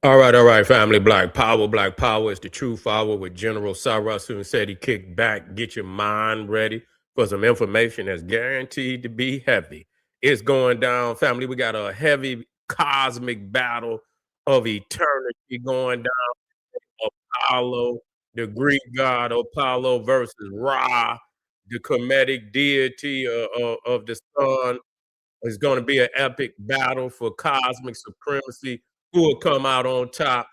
All right, family. Black Power. Black Power is the true power with General Sarasutenseti. Kick back, get your mind ready for some information that's guaranteed to be heavy. It's going down, family. We got a heavy cosmic battle of eternity going down. Apollo, the Greek god Apollo versus Ra, the Kemetic deity of the sun. It's going to be an epic battle for cosmic supremacy. Who will come out on top?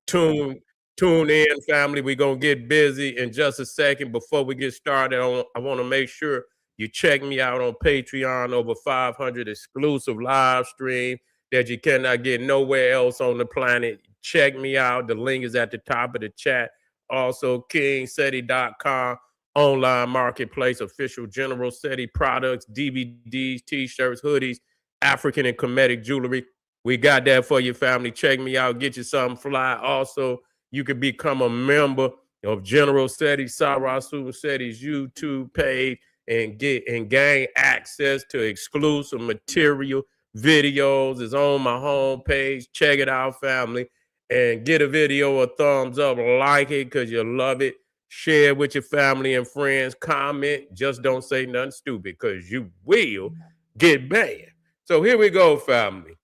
Tune tune in, family. We're gonna get busy in just a second. Before we get started, I want to make sure you check me out on Patreon. Over 500 exclusive live stream that you cannot get nowhere else on the planet. Check me out. The link is at the top of the chat. Also, kingseti.com, online marketplace, official General SETI products, DVDs, t-shirts, hoodies, African and Kemetic jewelry. We got that for your family. Check me out. Get you something fly. Also, you can become a member of General SETI, Sarasu SETI's YouTube page and gain access to exclusive material. Videos is on my homepage. Check it out, family. And get a video a thumbs up. Like it because you love it. Share it with your family and friends. Comment. Just don't say nothing stupid because you will get banned. So here we go, family.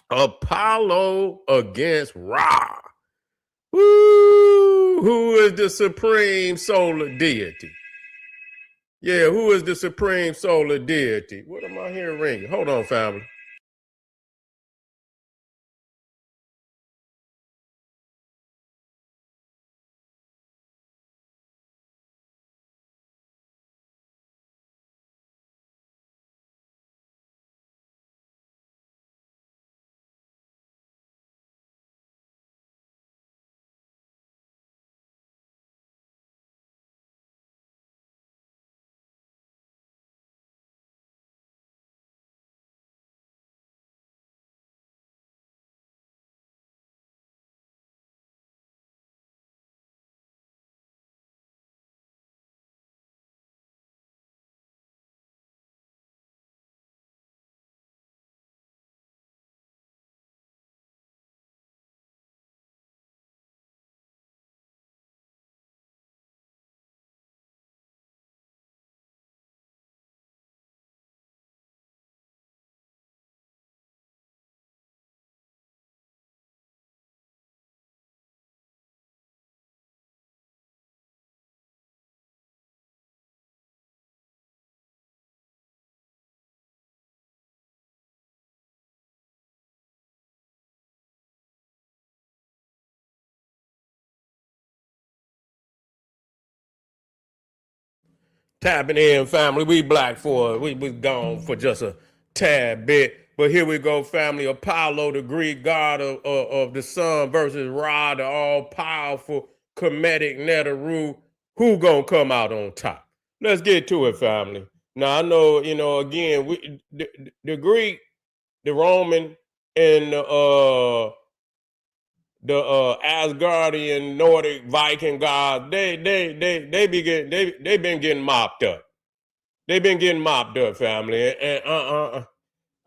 Apollo against Ra. Woo! Who is the supreme solar deity? Yeah, who is the supreme solar deity? What am I hearing ringing? Hold on, family. Tapping in, family. We black for it. We gone for just a tad bit. But here we go, family. Apollo, the Greek god of the sun, versus Ra, the all-powerful Kemetic NETERU. Who gonna come out on top? Let's get to it, family. Now I know, again, the Greek, the Roman, and the Asgardian Nordic Viking gods, they been getting mopped up. They've been getting mopped up, family. And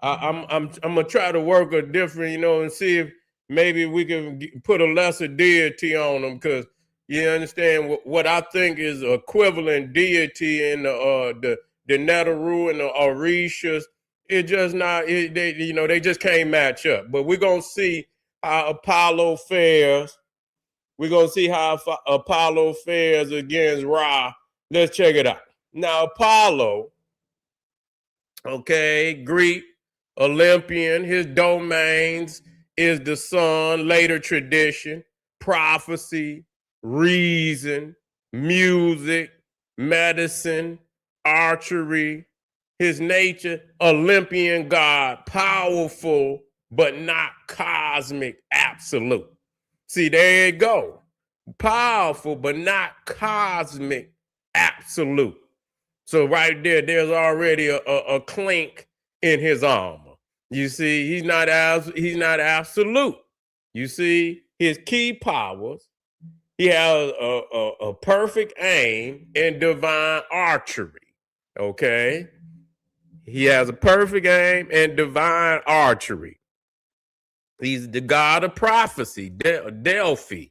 I'm gonna try to work a different, and see if maybe we can put a lesser deity on them, because you understand what I think is equivalent deity in the Neteru and the Orishas. It just not they just can't match up. But we're gonna see how Apollo fares. We're gonna see how Apollo fares against Ra. Let's check it out. Now Apollo, okay, Greek, Olympian, his domains is the sun, later tradition, prophecy, reason, music, medicine, archery. His nature, Olympian god, powerful, but not cosmic absolute. See, there you go. Powerful, but not cosmic absolute. So right there, there's already a clink in his armor. You see, he's not absolute. You see, his key powers. He has a perfect aim in divine archery. Okay, he has a perfect aim in divine archery. He's the god of prophecy, Delphi.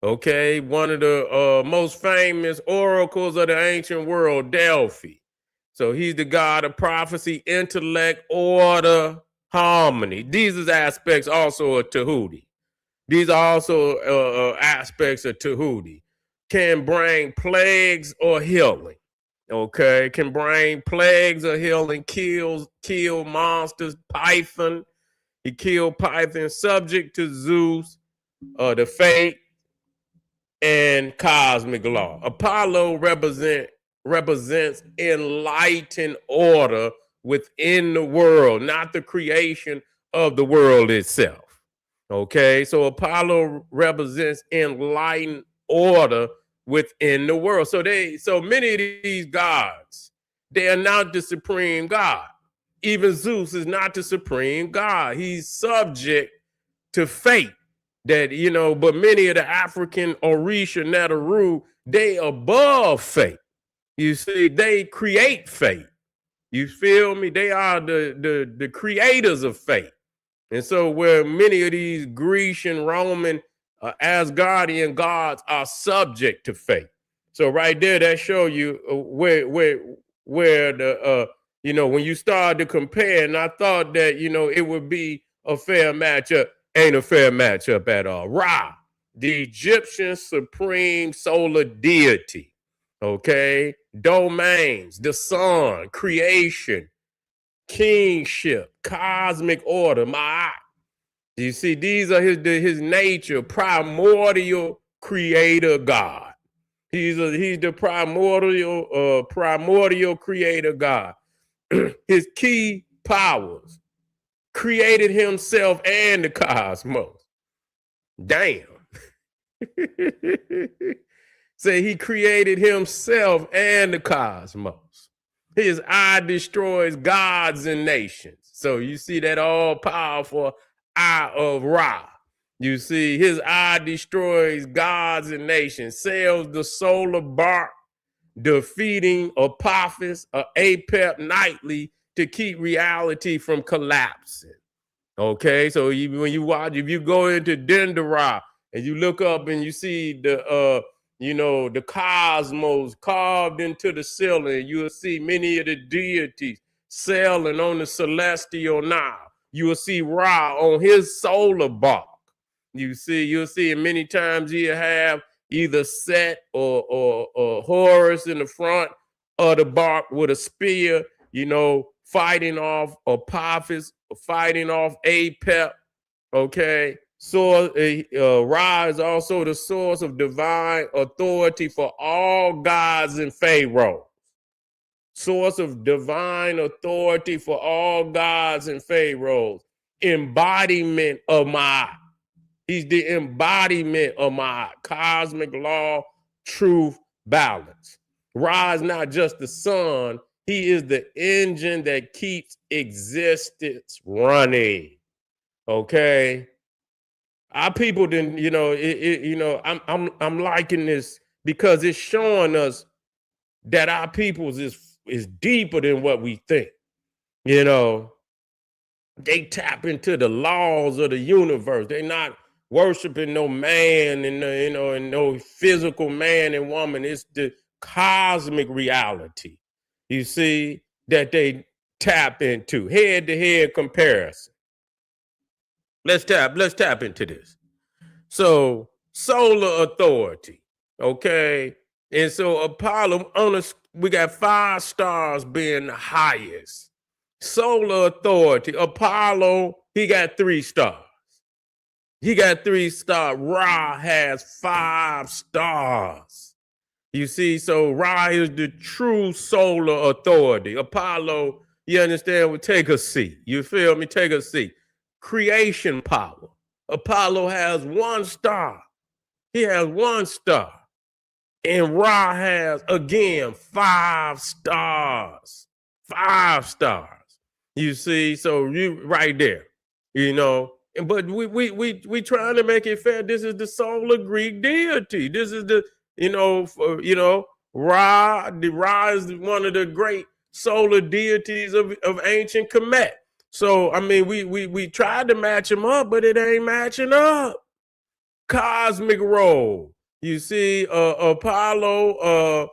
Okay, one of the most famous oracles of the ancient world, Delphi. So he's the god of prophecy, intellect, order, harmony. These are aspects also of Tahuti. These are also aspects of Tahuti. Can bring plagues or healing. Okay, can bring plagues or healing, kill monsters, Python. He killed Python, subject to Zeus, the fate, and cosmic law. Apollo represents enlightened order within the world, not the creation of the world itself. Okay, so Apollo represents enlightened order within the world. So many of these gods, they are not the supreme God. Even Zeus is not the supreme God. He's subject to fate. That, but many of the African Orisha NETERU, they above fate. You see, they create fate. You feel me? They are the creators of fate. And so where many of these Grecian, Roman, Asgardian gods are subject to fate. So right there, that show you where the when you start to compare, and I thought that it would be a fair matchup. Ain't a fair matchup at all. Ra, the Egyptian supreme solar deity. Okay, domains, the sun, creation, kingship, cosmic order, Ma'at. You see, these are his nature, primordial creator God. He's the primordial creator God. His key powers: created himself and the cosmos. Damn. Say he created himself and the cosmos. His eye destroys gods and nations. So you see that all-powerful eye of Ra. You see, his eye destroys gods and nations, sails the solar bark, defeating Apophis or Apep nightly to keep reality from collapsing. Okay, so when you watch, if you go into Dendera and you look up and you see the the cosmos carved into the ceiling, you'll see many of the deities sailing on the celestial Nile. You will see Ra on his solar bark. You'll see many times he'll have either Set or Horus in the front of the bark with a spear, fighting off Apophis, fighting off Apep. Okay. So Ra is also the source of divine authority for all gods and pharaohs. Source of divine authority for all gods and pharaohs. Embodiment of Ma'at. He's the embodiment of Ma'at. Cosmic law, truth, balance. Ra is not just the sun. He is the engine that keeps existence running. Okay. Our people didn't, I'm liking this because it's showing us that our people's is deeper than what we think. They tap into the laws of the universe. They're not worshiping no man and and no physical man and woman. It's the cosmic reality, you see, that they tap into. Head-to-head comparison. Let's tap into this. So solar authority, okay? And so Apollo, we got 5 stars being the highest. Solar authority, Apollo, he got 3 stars. He got 3 stars. Ra has 5 stars. You see, so Ra is the true solar authority. Apollo, you understand, will take a seat. You feel me? Take a seat. Creation power. Apollo has 1 star. He has 1 star. And Ra has, again, 5 stars. 5 stars. You see, so you right there, But we trying to make it fair. This is the solar Greek deity. This is the, Ra. The Ra is one of the great solar deities of ancient KEMET. So I mean, we tried to match them up, but it ain't matching up. Cosmic role. You see, Apollo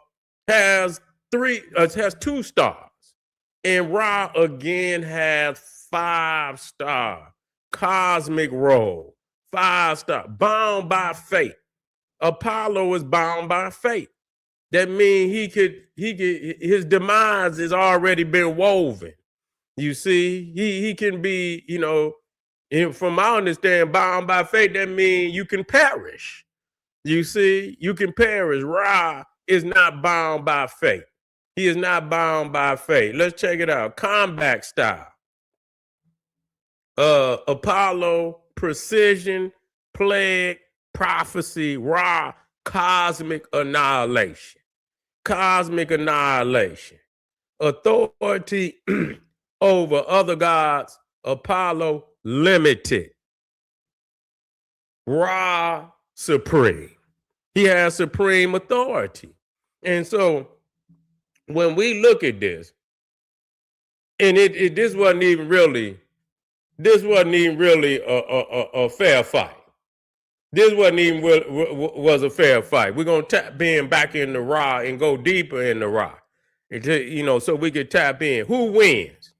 has has 2 stars, and Ra again has 5 stars. Cosmic role, 5 stars, bound by fate. Apollo is bound by fate. That means his demise has already been woven. You see, he can be, from my understanding, bound by fate. That means you can perish. You see, you can perish. Ra is not bound by fate. He is not bound by fate. Let's check it out. Combat style. Apollo, precision, plague, prophecy, Ra, cosmic annihilation. Cosmic annihilation. Authority over other gods, Apollo, limited. Ra, supreme. He has supreme authority. And so when we look at this, and this wasn't even really a fair fight. This wasn't even was a fair fight. We're gonna tap in back in the Ra and go deeper in the Ra, so we could tap in. Who wins?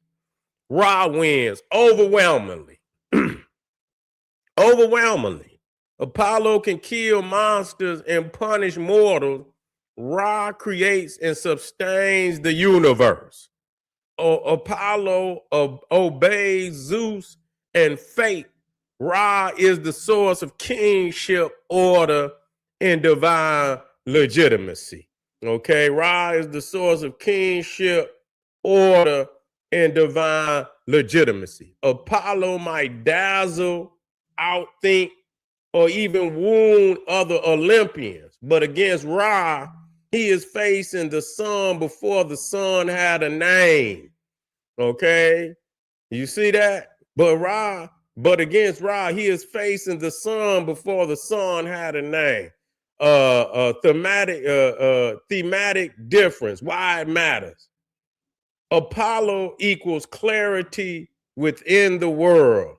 Ra wins overwhelmingly. Overwhelmingly. Apollo can kill monsters and punish mortals. Ra creates and sustains the universe. Apollo obeys Zeus and fate. Ra is the source of kingship, order, and divine legitimacy. Okay, Ra is the source of kingship, order, and divine legitimacy. Apollo might dazzle, outthink, or even wound other Olympians, but against Ra, he is facing the sun before the sun had a name. Okay, you see that? But against Ra, he is facing the sun before the sun had a name. Thematic difference. Why it matters. Apollo equals clarity within the world.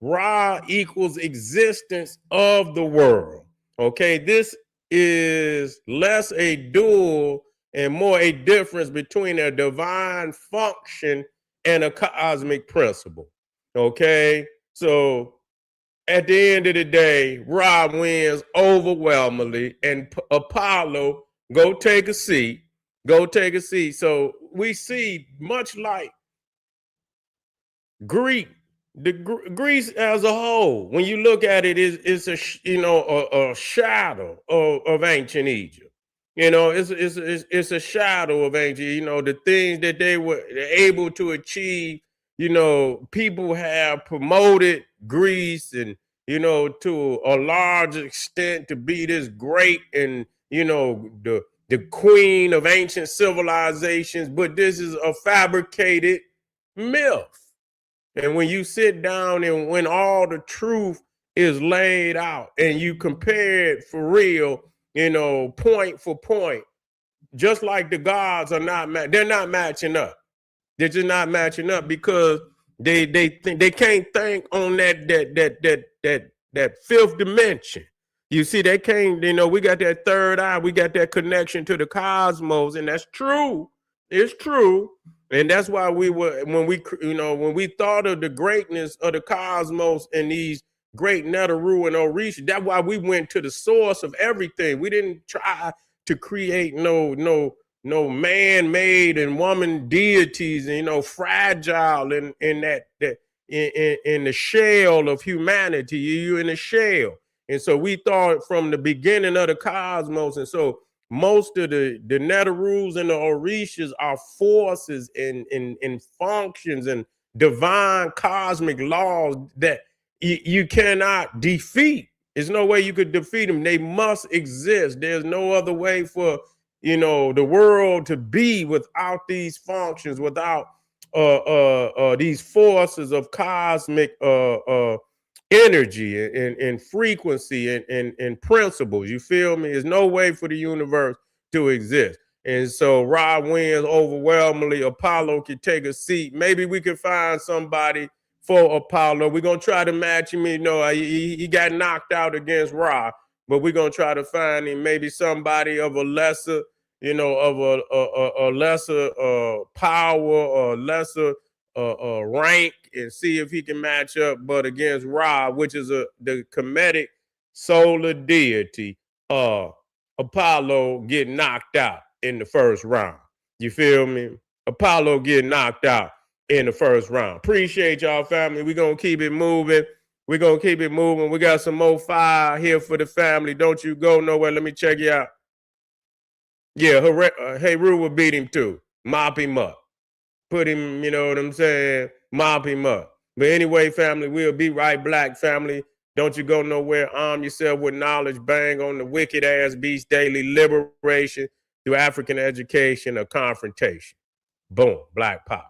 Ra equals existence of the world. Okay, this is less a dual and more a difference between a divine function and a cosmic principle. Okay, so at the end of the day, Ra wins overwhelmingly, and Apollo, go take a seat. Go take a seat. So we see, much like Greece as a whole, when you look at it, it's a shadow of ancient Egypt. It's a shadow of ancient. The things that they were able to achieve. People have promoted Greece and to a large extent to be this great and the queen of ancient civilizations, but this is a fabricated myth. And when you sit down and when all the truth is laid out and you compare it for real, point for point, just like the gods are they're not matching up. They're just not matching up because they think they can't think on that fifth dimension. You see, they can't, we got that third eye, we got that connection to the cosmos, and that's true. It's true. And that's why when we thought of the greatness of the cosmos and these great NETERU and Orisha, that's why we went to the source of everything. We didn't try to create no man-made and woman deities, fragile in the shell of humanity. You're in a shell. And so we thought from the beginning of the cosmos. And so most of the NETERUs and the Orishas are forces and functions and divine cosmic laws that you cannot defeat. There's no way you could defeat them. They must exist. There's no other way for the world to be without these functions, without these forces of cosmic energy and frequency and principles. You feel me? There's no way for the universe to exist. And so Ra wins overwhelmingly. Apollo can take a seat. Maybe we can find somebody for Apollo. We're going to try to match him. You know, he got knocked out against Ra, but we're going to try to find him maybe somebody of a lesser, you know, of a lesser power or lesser rank, and see if he can match up. But against Ra, which is the Kemetic solar deity, Apollo get knocked out in the first round. You feel me? Apollo get knocked out in the first round. Appreciate y'all, family. We're going to keep it moving. We're going to keep it moving. We got some more fire here for the family. Don't you go nowhere. Let me check you out. Yeah, Heru will beat him too. Mop him up. Put him, you know what I'm saying? Mop him up. But anyway, family, we'll be right back, family. Don't you go nowhere. Arm yourself with knowledge. Bang on the wicked ass beast daily liberation through African education or confrontation. Boom, Black Power.